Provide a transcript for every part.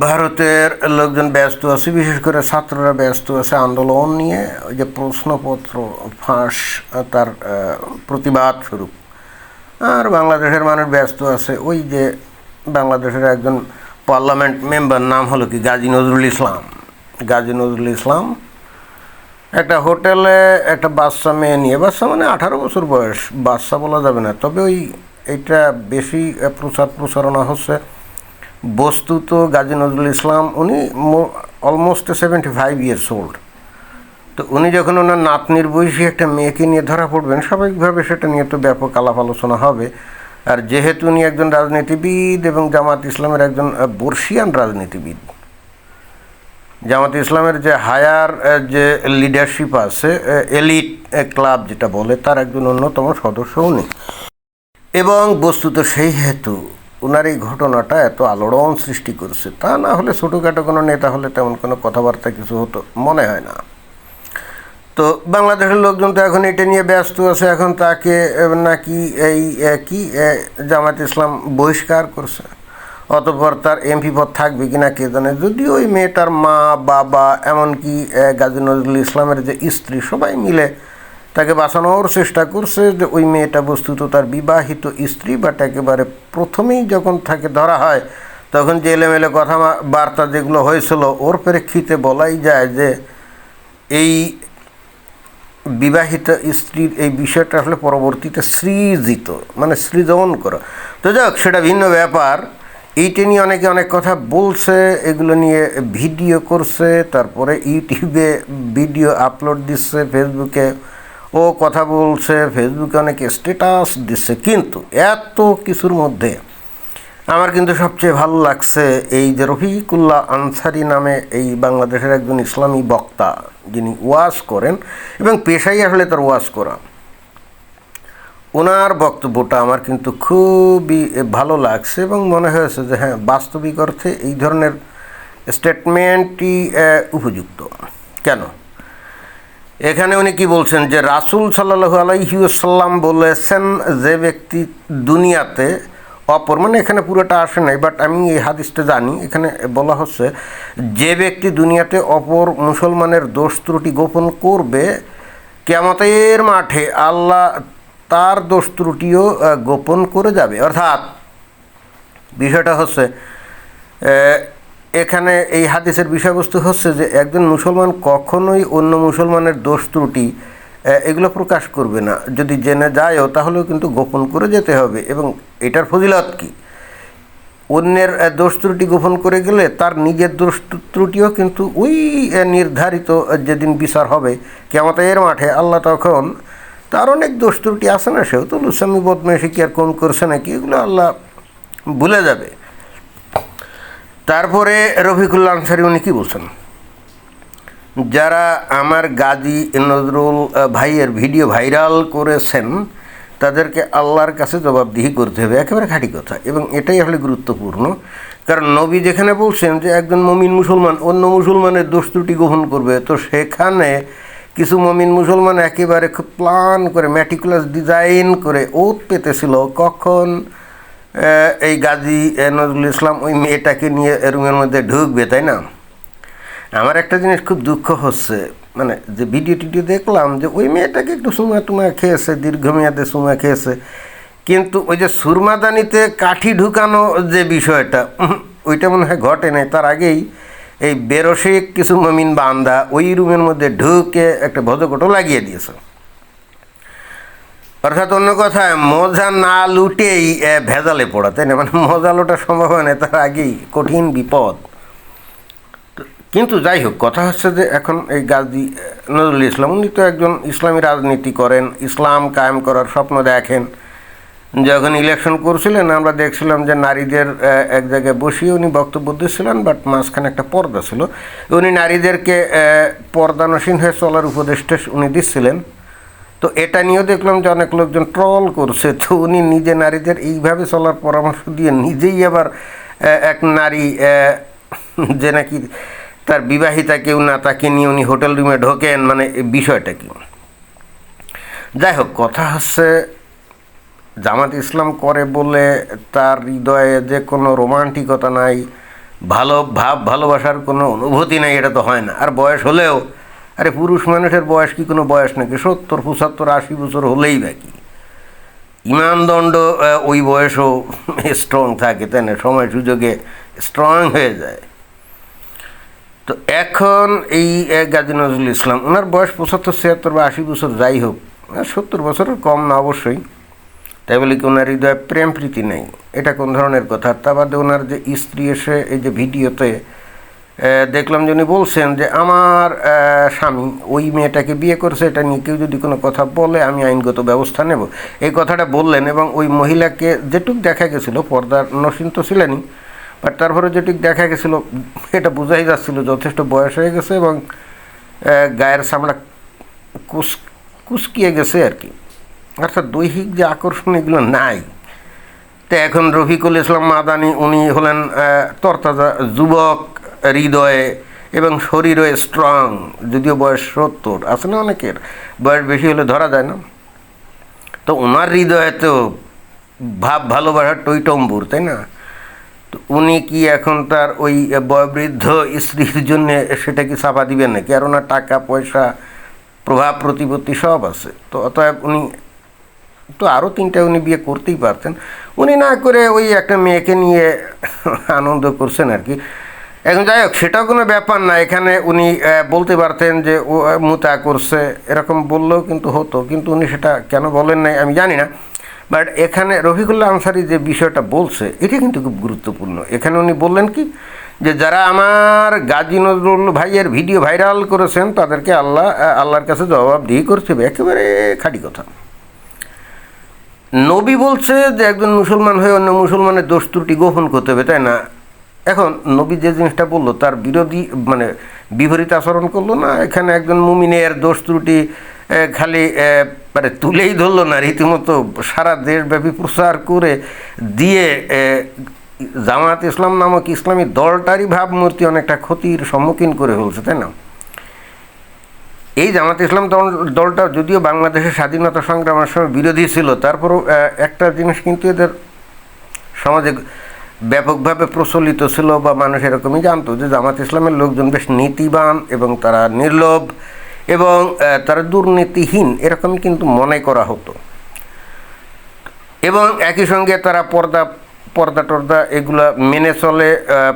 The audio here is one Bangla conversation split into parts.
ভারতের লোকজন ব্যস্ত আছে, বিশেষ করে ছাত্ররা ব্যস্ত আছে আন্দোলন নিয়ে। ওই যে প্রশ্নপত্র ফাঁস, তার প্রতিবাদ স্বরূপ। আর বাংলাদেশের মানুষ ব্যস্ত আছে ওই যে বাংলাদেশের একজন পার্লামেন্ট মেম্বার, নাম হলো কি গাজী নজরুল ইসলাম। গাজী নজরুল ইসলাম একটা হোটেলে একটা বাচ্চা মেয়ে নিয়ে, বাচ্চা মানে 18 বছর বয়স, বাচ্চা বলা যাবে না, তবে ওই এটা বেশি প্রচারণা হচ্ছে। বস্তুত গাজী নজরুল ইসলাম উনি অলমোস্ট 75 ইয়ার্স ওল্ড। তো উনি যখন ওনার নাতনির বয়সী একটা মেয়েকে নিয়ে ধরা পড়বেন, স্বাভাবিকভাবে সেটা নিয়ে তো ব্যাপক আলাপ আলোচনা হবে। আর যেহেতু উনি একজন রাজনীতিবিদ এবং জামাত ইসলামের একজন বর্ষিয়ান রাজনীতিবিদ, জামাত ইসলামের যে হায়ার যে লিডারশিপ আছে, এলিট ক্লাব যেটা বলে, তার একজন অন্যতম সদস্য উনি। এবং বস্তুত সেই হেতু ওনার এই ঘটনাটা এত আলোড়ন সৃষ্টি করছে। তা না হলে ছোটোখাটো কোনো নেতা হলে তেমন কোনো কথাবার্তা কিছু হতো মনে হয় না। তো বাংলাদেশের লোকজন তো এখন এটা নিয়ে ব্যস্ত আছে। এখন তাকে নাকি জামাত ইসলাম বহিষ্কার করছে, অতঃপর তার এমপি পদ থাকবে কিনা কে জানে। যদিও ওই মেয়েটার মা, বাবা, এমনকি গাজী নজরুল ইসলামের যে স্ত্রী, সবাই মিলে তাকে বাঁচানোর চেষ্টা করছে যে ওই মেয়েটা বস্তুত তার বিবাহিত স্ত্রী। বাট একেবারে প্রথমেই যখন তাকে ধরা হয়, তখন যে এলোমেলো কথাবার্তা যেগুলো হয়েছিল, ওর প্রেক্ষিতে বলাই যায় যে এই বিবাহিত স্ত্রীর এই বিষয়টা আসলে পরবর্তীতে সৃজিত, মানে সৃজন করা। তো যাক, সেটা ভিন্ন ব্যাপার। এইটা নিয়ে অনেকে অনেক কথা বলছে, এগুলো নিয়ে ভিডিও করছে, তারপরে ইউটিউবে ভিডিও আপলোড দিচ্ছে, ফেসবুকে ও কথা বলছে, ফেসবুকে অনেকে স্ট্যাটাস দিচ্ছে। কিন্তু এত কিছুর মধ্যে আমার কিন্তু সবচেয়ে ভালো লাগছে এই যে রফিকুল্লাহ আনসারী নামে এই বাংলাদেশের একজন ইসলামী বক্তা, যিনি ওয়াজ করেন এবং পেশাই আসলে তার ওয়াজ করা। ওনার বক্তব্যটা আমার কিন্তু খুবই ভালো লাগছে এবং মনে হয়েছে যে হ্যাঁ, বাস্তবিক অর্থে এই ধরনের স্টেটমেন্টই উপযুক্ত। কেন? এখানে উনি কি বলছেন যে রাসূল সাল্লাল্লাহু আলাইহি ওয়াসাল্লাম বলেছেন, যে ব্যক্তি দুনিয়াতে অপর, মানে এখানে পুরোটা আসে নাই, বাট আমি এই হাদিসটা জানি। এখানে বলা হচ্ছে যে ব্যক্তি দুনিয়াতে অপর মুসলমানের দোষ ত্রুটি গোপন করবে, কিয়ামতের মাঠে আল্লাহ তার দোষ ত্রুটিও গোপন করে যাবে। অর্থাৎ বিষয়টা হচ্ছে, এখানে এই হাদিসের বিষয়বস্তু হচ্ছে যে একজন মুসলমান কখনোই অন্য মুসলমানের দোষ ত্রুটি এগুলো প্রকাশ করবে না। যদি জেনে যায়ও তাহলেও কিন্তু গোপন করে যেতে হবে। এবং এটার ফজিলত কি? অন্যের দোষ ত্রুটি গোপন করে গেলে তার নিজের দোষ ত্রুটিও কিন্তু ওই নির্ধারিত যেদিন বিচার হবে কিয়ামতের মাঠে, আল্লাহ তখন তার অনেক দোষ ত্রুটি আছে না, সেও তো লুসামি বদমাইশি কি আর কম করছে নাকি, এগুলো আল্লাহ ভুলে যাবে। তারপরে রফিকুল্লাহ আনসারী উনি কী বলছেন, যারা আমার গাজী নজরুল ভাইয়ের ভিডিও ভাইরাল করেছেন তাদেরকে আল্লাহর কাছে জবাবদিহি করতে হবে। একেবারে খাঁটি কথা, এবং এটাই আসলে গুরুত্বপূর্ণ। কারণ নবী যেখানে বলছেন যে একজন মুমিন মুসলমান অন্য মুসলমানের দোষ ত্রুটি গোপন করবে, তো সেখানে কিছু মুমিন মুসলমান একেবারে খুব প্ল্যান করে, ম্যাটিকুলাস ডিজাইন করে ওত পেতেছিল কখন এই গাজী নজরুল ইসলাম ওই মেয়েটাকে নিয়ে রুমের মধ্যে ঢুকবে, তাই না? আমার একটা জিনিস খুব দুঃখ হচ্ছে, মানে যে ভিডিও টিডিও দেখলাম যে ওই মেয়েটাকে একটু সুমা টুমা খেয়েছে, দীর্ঘমেয়াদে সুমা খেয়েছে, কিন্তু ওই যে সুরমাদানিতে কাঠি ঢুকানো যে বিষয়টা, ওইটা মনে হয় ঘটে নাই। তার আগেই এই বেরসিক কিছু মুমিন বান্দা ওই রুমের মধ্যে ঢুকে একটা ভজকটো লাগিয়ে দিয়েছে। অর্থাৎ অন্য কথায় মজা না লুটেই ভেজালে পড়া, তাই না? মানে মজা লোটার সম্ভাবনা নেই, তার আগেই কঠিন বিপদ। কিন্তু যাই হোক, কথা হচ্ছে যে এখন এই গাজী নজরুল ইসলাম উনি তো একজন ইসলামী রাজনীতি করেন, ইসলাম কায়েম করার স্বপ্ন দেখেন। যখন ইলেকশন করছিলেন আমরা দেখছিলাম যে নারীদের এক জায়গায় বসিয়ে উনি বক্তব্য দিচ্ছিলেন, বাট মাঝখানে একটা পর্দা ছিল। উনি নারীদেরকে পর্দানসীন হয়ে চলার উপদেশটা উনি দিচ্ছিলেন। তো এটা নিয়েও দেখলাম যে অনেক লোকজন ট্রল করছে। তো উনি নিজে নারীদের এইভাবে চলার পরামর্শ দিয়ে নিজেই আবার এক নারী যে নাকি তার বিবাহিতা কেউ না, তাকে নিয়ে উনি হোটেল রুমে ঢোকেন, মানে বিষয়টা কি? যাই হোক, কথা হচ্ছে জামাত ইসলাম করে বলে তার হৃদয়ে যে কোনো রোমান্টিকতা নাই ভালোবাসার কোনো অনুভূতি নাই, এটা তো হয় না। আর বয়স হলেও, আরে পুরুষ মানুষের বয়স কি কোনো বয়স নাকি? 70, 75, 80 বছর হলেই বাকি ইমানদণ্ড ওই বয়সও স্ট্রং থাকে, তাই না? সময় সুযোগে স্ট্রং হয়ে যায়। তো এখন এই গাজী নজরুল ইসলাম, ওনার বয়স 75, 76 বা 80 বছর যাই হোক, 70 বছরের কম না অবশ্যই। তাই বলে কি ওনার হৃদয়ে প্রেম প্রীতি নেই? এটা কোন ধরনের কথা? তা বাদে ওনার যে স্ত্রী এসে এই যে ভিডিওতে দেখলাম যে উনি বলছেন যে আমার স্বামী ওই মেয়েটাকে বিয়ে করেছে, এটা নিয়ে কেউ যদি কোনো কথা বলে আমি আইনগত ব্যবস্থা নেব, এই কথাটা বললেন। এবং ওই মহিলাকে যেটুক দেখা গেছিলো, পর্দার নসীন তো ছিলেনই, বাট তারপরে যেটুক দেখা গেছিলো এটা বোঝাই যাচ্ছিলো যথেষ্ট বয়স হয়ে গেছে এবং গায়ের চামড়া কুচকিয়ে গেছে আর কি, অর্থাৎ দৈহিক যে আকর্ষণ এগুলো নাই। তো এখন রফিকুল ইসলাম মাদানি উনি হলেন তরতাজা যুবক হৃদয়ে এবং শরীরও স্ট্রং, যদিও বয়স 70, আছে না অনেকের বয়স বেশি হলে ধরা যায় না। তো ওনার হৃদয়ে তো ভালোবাসার টইটম্বুর, তাই না? তো উনি কি এখন তার ওই বয়োবৃদ্ধ স্ত্রীর জন্যে সেটা কি চাপা দিবেন নাকি? আর ওনার টাকা পয়সা, প্রভাব প্রতিপত্তি সব আছে। তো অতএব উনি তো আরও 3টা উনি বিয়ে করতেই পারতেন, উনি না করে ওই একটা মেয়েকে নিয়ে আনন্দ করছেন আর কি। এখন যাই হোক, সেটাও কোনো ব্যাপার না। এখানে উনি বলতে পারতেন যে ও মুতা করছে, এরকম বললেও কিন্তু হতো, কিন্তু উনি সেটা কেন বলেন নাই আমি জানি না। বাট এখানে রফিকুল্লাহ আনসারী যে বিষয়টা বলছে এটা কিন্তু খুব গুরুত্বপূর্ণ। এখানে উনি বললেন কি, যে যারা আমার গাজী নজরুল ভাইয়ের ভিডিও ভাইরাল করেছেন তাদেরকে আল্লাহর কাছে জবাবদিহি করতে হবে, একেবারে খাঁটি কথা। নবী বলছে যে একজন মুসলমান হয়ে অন্য মুসলমানের দোষ ত্রুটি গোপন করতে হবে, তাই না? এখন নবী যে জিনিসটা বললো তার বিরোধী মানে বিপরীত আচরণ করলো না। এখানে একজন মুমিনের দোষ ত্রুটি খালি মানে তুলেই ধরলো না, রীতিমতো সারা দেশব্যাপী প্রচার করে দিয়ে জামাত ইসলাম নামক ইসলামী দলটারই ভাবমূর্তি অনেকটা ক্ষতির সম্মুখীন করে ফেলছে, তাই না? এই জামাত ইসলাম দলটা যদিও বাংলাদেশের স্বাধীনতা সংগ্রামের সময় বিরোধী ছিল, তারপরও একটা জিনিস কিন্তু এদের সমাজে ব্যাপকভাবে প্রচলিত ছিল বা মানুষ এরকমই জানতো যে জামাত ইসলামের লোকজন বেশ নীতিবান এবং তারা নির্লোভ এবং তারা দুর্নীতিহীন, এরকমই কিন্তু মনে করা হতো। এবং একই সঙ্গে তারা পর্দা টর্দা এগুলা মেনে চলে,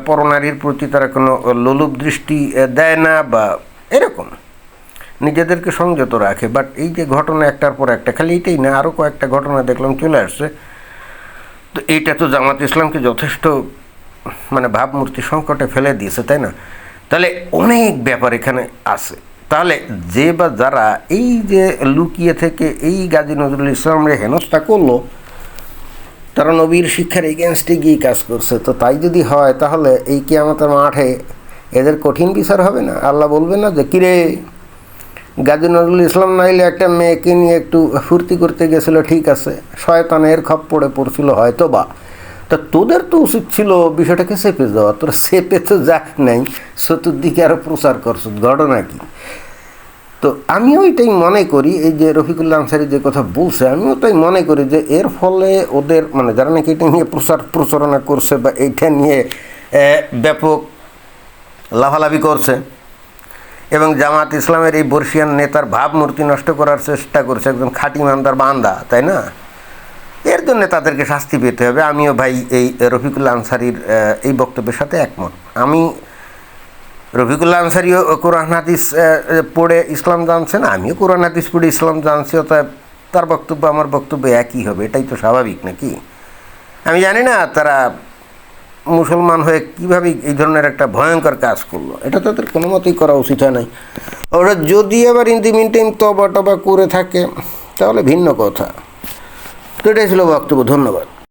পরনারীর প্রতি তারা কোনো লোলুপ দৃষ্টি দেয় না বা এরকম নিজেদেরকে সংযত রাখে। বাট এই যে ঘটনা একটার পর একটা, খালি এইটাই না, আরও কয়েকটা ঘটনা দেখলাম চলে আসছে। তো এইটা তো জামাত ইসলামকে যথেষ্ট মানে ভাবমূর্তি সংকটে ফেলে দিয়েছে, তাই না? তাহলে অনেক ব্যাপার এখানে আছে। তাহলে যে বা যারা এই যে লুকিয়ে থেকে এই গাজী নজরুল ইসলামের হেনস্থা করলো, তারা নবীর শিক্ষার এগেনস্টে গিয়ে কাজ করছে। তো তাই যদি হয় তাহলে এই কিয়ামতের মাঠে এদের কঠিন বিচার হবে না? আল্লাহ বলবে না যে কিরে গাজী নজরুল ইসলাম নাইলে একটা মেয়েকে নিয়ে একটু ফুর্তি করতে গেছিলো, ঠিক আছে, শয়তানের খপ্পরে পড়ছিল হয়তো বা, তা তোদের তো উচিত ছিল বিষয়টাকে চেপে যাওয়া। তোরা চেপে তো যাক নাই, চতুর্দিকে আরও প্রচার করছো, ঘটনা কি? তো আমিও এটাই মনে করি, এই যে রফিকুল্লাহ আনসারী যে কথা বলছে, আমিও তাই মনে করি যে এর ফলে ওদের মানে যারা নাকি এটা নিয়ে প্রচারণা করছে বা এইটা নিয়ে ব্যাপক লাফালাফি করছে এবং জামাত ইসলামের এই বর্ষিয়ান নেতার ভাবমূর্তি নষ্ট করার চেষ্টা করছে, একজন খাঁটি ইমানদার বান্দা, তাই না? এর জন্য তাদেরকে শাস্তি পেতে হবে। আমিও ভাই এই রফিকুল্লাহ আনসারীর এই বক্তব্যের সাথে একমত। আমি রফিকুল্লাহ আনসারীও কোরআন হাদিস পড়ে ইসলাম জানছে না, আমিও কোরআন হাদিস পড়ে ইসলাম জানছি, অতএব তার বক্তব্য আমার বক্তব্য একই হবে, এটাই তো স্বাভাবিক নাকি? আমি জানি না তারা মুসলমান হয়ে কীভাবে এই ধরনের একটা ভয়ঙ্কর কাজ করলো, এটা তাদের কোনো মতেই করা উচিত হয় নাই। ওরা যদি আবার ইন দি মিন টাইম তবা টবা করে থাকে তাহলে ভিন্ন কথা। তো এটাই ছিল বক্তব্য। ধন্যবাদ।